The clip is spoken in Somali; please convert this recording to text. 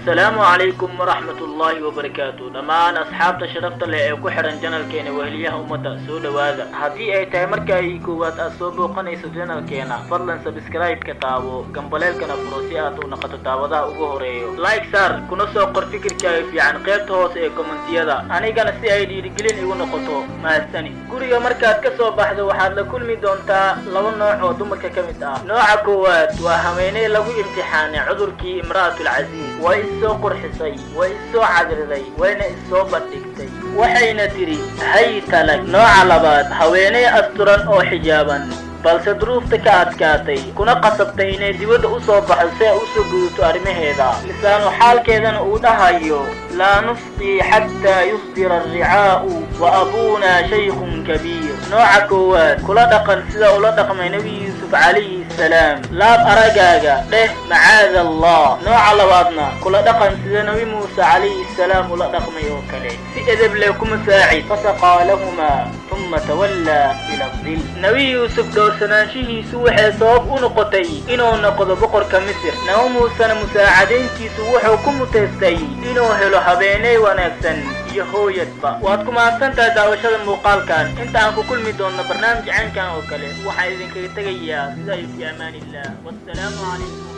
السلام عليكم ورحمة الله وبركاته. دمان أصحاب تشرفت اللي أكو حرن جنال كينا وهليها أمتا سودا واذا هدي أي تامركا يكوات أصوبو قنيسو جنال كينا فضلا سبسكرايب كتابو قنبليل كنا فروسيات ونقطة تاوضا أبوه ريو لايك سار كنا سوقر فكر كيفي عن قيبت هوس اي كومنتيا دا أنا كان سي اي دي رجلين يقول نقطو ما الثاني قولي مركات كسو بحث وحاد لكل ميدونتا لو نوع ودمركا كمتا نوع كوات وهميني لغو امتحان عذركي امرأة العزيز وإسو قرحسي وإسو عذرذي وين إسو بدكتي وحين تري هيت لك نوع لباد هويني أستران أو حجابا balse duruufta ka adkaatay kuna qasabtay inay dibadda u soo baxdo si ay u soo gudato arrimaheeda lisaanu xaalkeedana uu dhahayo laa nusqi xataa yusdira alricaa'u wa abuuna shaykhun kabiir nooca koowaad kula dhaqan sida ula dhaqmay nebi yuusuf calayhi salaam laab aragaaga dheh macaada allah nooca labaadna kula dhaqan sida nebi muuse calayhi salaam ula dhaqmay oo kale si edeb leh kuma saacid fasaqaa lahumaa ثم تولى إلى الظل نبي يوسف دورسنانشيهيسو waxay sabab u noqotay inuu noqdo boqorka Misir nabi Muuse musaacadiintiisu wuxuu ku muteystay inuu helo habeenay wanaagsan iyo hooyadba waad ku maansantahay daawashada muuqaalkan inta aan ku kulmi doono barnaamij caankan oo kale waxa idinkaga tagayaa sida ay fi amaanillah wassalaamu calaykum